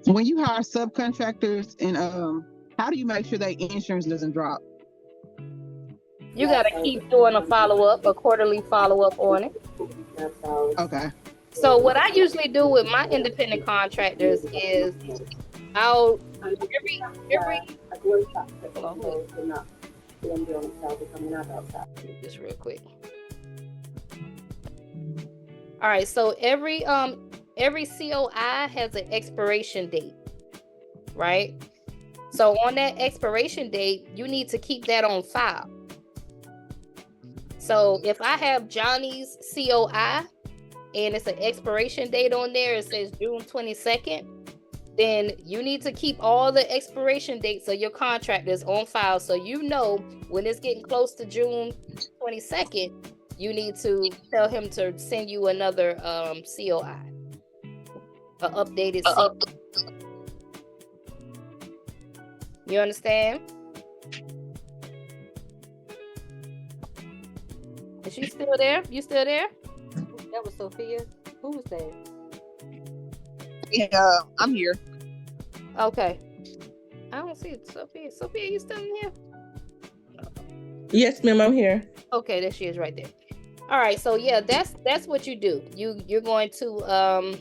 When you hire subcontractors, and how do you make sure that insurance doesn't drop? You got to keep doing a follow-up, a quarterly follow-up on it. Okay. So what I usually do with my independent contractors is I'll just real quick. All right, so every COI has an expiration date, right? So on that expiration date, you need to keep that on file. So if I have Johnny's COI and it's an expiration date on there, it says June 22nd, then you need to keep all the expiration dates of your contractors on file, so you know when it's getting close to June 22nd, you need to tell him to send you another COI, an updated COI. You understand? Is she still there? You still there? That was Sophia. Who was that? Yeah, I'm here. Okay. I don't see Sophia. Sophia, you still in here? Yes, ma'am, I'm here. Okay, there she is right there. All right, so yeah, that's what you do. You're going to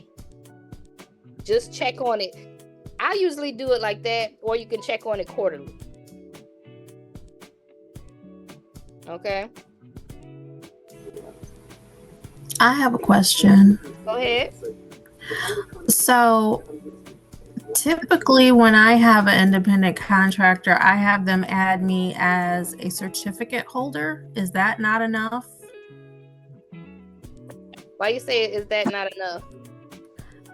just check on it. I usually do it like that, or you can check on it quarterly. Okay. I have a question. Go ahead. So typically when I have an independent contractor, I have them add me as a certificate holder. Is that not enough? Why you say is that not enough?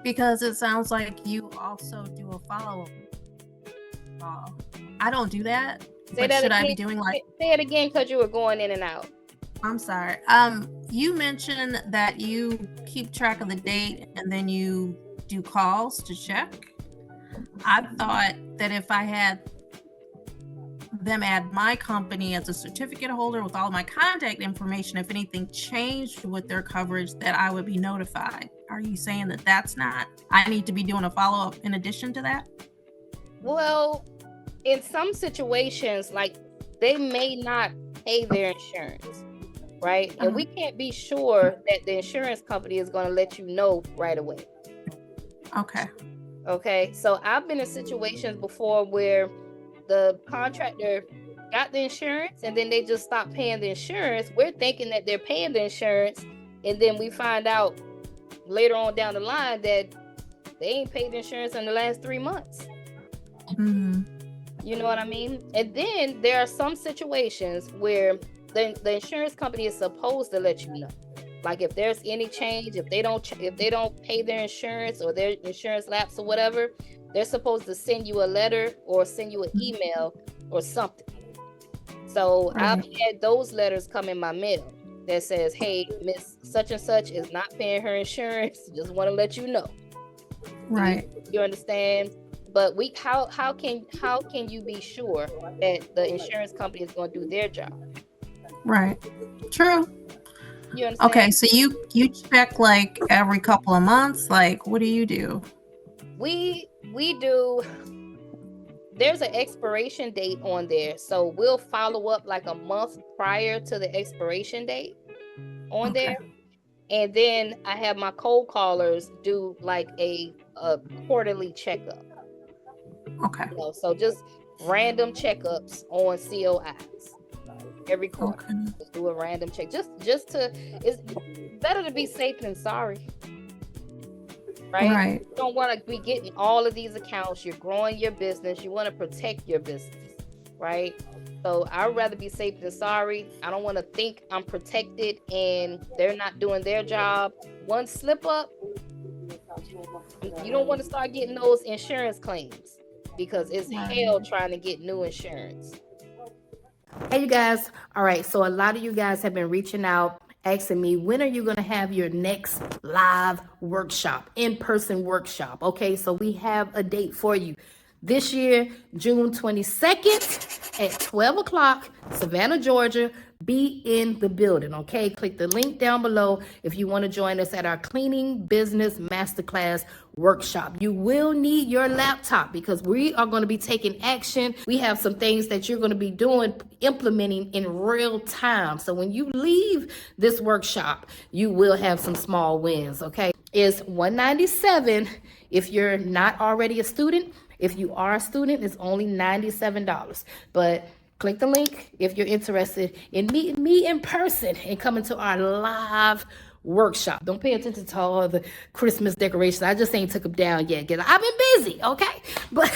Because it sounds like you also do a follow-up. I don't do that. Say But that should I again. be doing like Say it again, because you were going in and out. I'm sorry. You mentioned that you keep track of the date and then you do calls to check. I thought that if I had them add my company as a certificate holder with all my contact information, if anything changed with their coverage, that I would be notified. Are you saying that that's not? I need to be doing a follow-up in addition to that? Well, in some situations, like they may not pay their insurance, right? And we can't be sure that the insurance company is going to let you know right away. Okay. So I've been in situations before where the contractor got the insurance and then they just stopped paying the insurance. We're thinking that they're paying the insurance, and then we find out later on down the line that they ain't paid the insurance in the last 3 months. Mm-hmm. You know what I mean? And then there are some situations where the insurance company is supposed to let you know. Like if there's any change, if they don't pay their insurance or their insurance lapse or whatever, they're supposed to send you a letter or send you an email or something. So I've had those letters come in my mail that says, hey, Miss such and such is not paying her insurance. Just want to let you know. Right. You understand? But how can you be sure that the insurance company is going to do their job? Right. True. You understand? Okay, so you check like every couple of months. Like, what do you do? We do. There's an expiration date on there, so we'll follow up like a month prior to the expiration date on there, and then I have my cold callers do like a quarterly checkup. Okay. So just random checkups on COIs every quarter. Just do a random check. Just to, it's better to be safe than sorry. Right? You don't want to be getting all of these accounts. You're growing your business. You want to protect your business, right? So I'd rather be safe than sorry. I don't want to think I'm protected and they're not doing their job. One slip up, you don't want to start getting those insurance claims because it's hell trying to get new insurance. Hey, you guys. All right. So a lot of you guys have been reaching out, asking me, when are you going to have your next live workshop, in-person workshop? Okay, so we have a date for you. This year, June 22nd at 12 o'clock, Savannah, Georgia. Be in the building, okay? Click the link down below if you want to join us at our Cleaning Business Masterclass workshop. You will need your laptop because we are going to be taking action. We have some things that you're going to be doing, implementing in real time. So when you leave this workshop, you will have some small wins, okay? It's $197 if you're not already a student. If you are a student, it's only $97. But click the link if you're interested in meeting me in person and coming to our live workshop. Don't pay attention to all the Christmas decorations. I just ain't took them down yet. I've been busy, okay? But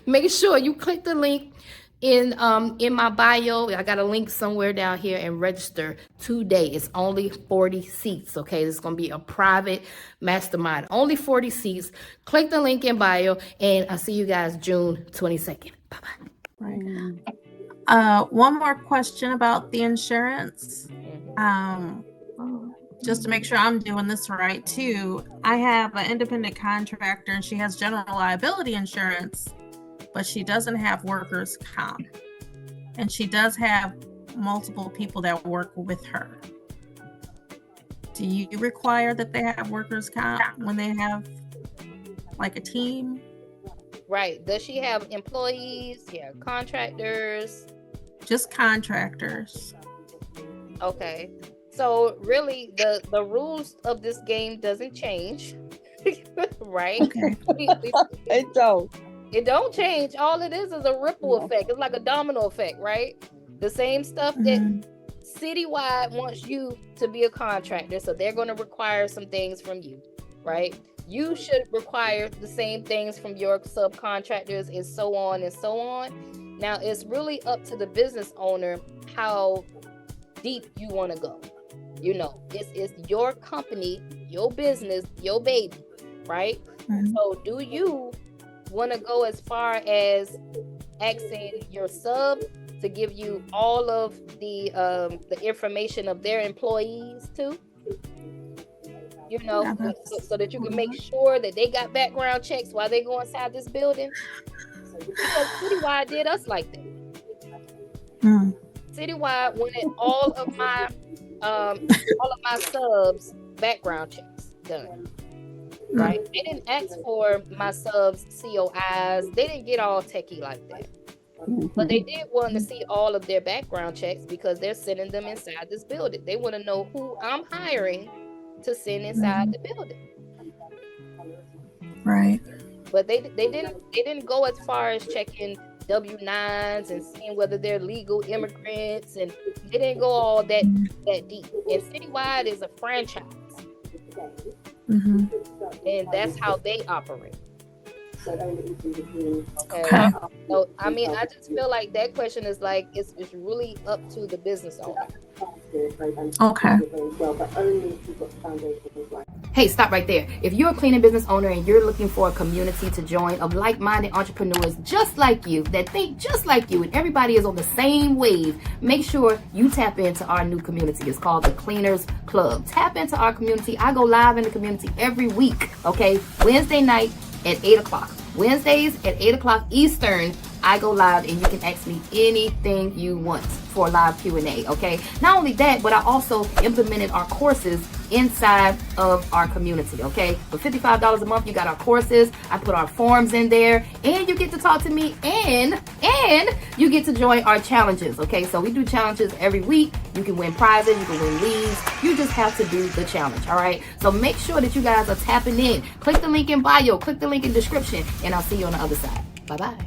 make sure you click the link in my bio. I got a link somewhere down here, and register today. It's only 40 seats, okay? It's going to be a private mastermind. Only 40 seats. Click the link in bio, and I'll see you guys June 22nd. Bye-bye. Right. One more question about the insurance. Just to make sure I'm doing this right too. I have an independent contractor and she has general liability insurance, but she doesn't have workers' comp. And she does have multiple people that work with her. Do you require that they have workers' comp when they have like a team? Right. Does she have employees? Yeah, contractors? Just contractors. Okay. So really the rules of this game doesn't change. Right? Okay. It don't. It don't change. All it is a ripple effect. It's like a domino effect, right? The same stuff that Citywide wants you to be a contractor, so they're going to require some things from you, right? You should require the same things from your subcontractors, and so on and so on. Now, it's really up to the business owner how deep you want to go. You know, it's your company, your business, your baby, right? So do you want to go as far as asking your sub to give you all of the information of their employees too? You know, so that you can make sure that they got background checks while they go inside this building. Because Citywide did us like that. Citywide wanted all of my subs background checks done. Right? They didn't ask for my subs COIs. They didn't get all techie like that. But they did want to see all of their background checks because they're sending them inside this building. They want to know who I'm hiring to send inside the building. Right. But they didn't go as far as checking W-9s and seeing whether they're legal immigrants, and they didn't go all that deep. And Citywide is a franchise. And that's how they operate. Okay. So I mean, I just feel like that question is like it's really up to the business owner. Okay. Hey, stop right there. If you're a cleaning business owner and you're looking for a community to join of like-minded entrepreneurs just like you, that think just like you, and everybody is on the same wave, make sure you tap into our new community. It's called the Cleaners Club. Tap into our community. I go live in the community every week, okay? Wednesday night at 8 o'clock. Wednesdays at 8 o'clock Eastern, I go live and you can ask me anything you want for a live Q&A, okay? Not only that, but I also implemented our courses inside of our community, okay? For $55 a month, you got our courses. I put our forms in there, and you get to talk to me, and you get to join our challenges, okay? So we do challenges every week. You can win prizes, you can win leads. You just have to do the challenge, all right? So make sure that you guys are tapping in. Click the link in bio, click the link in description, and I'll see you on the other side. Bye-bye.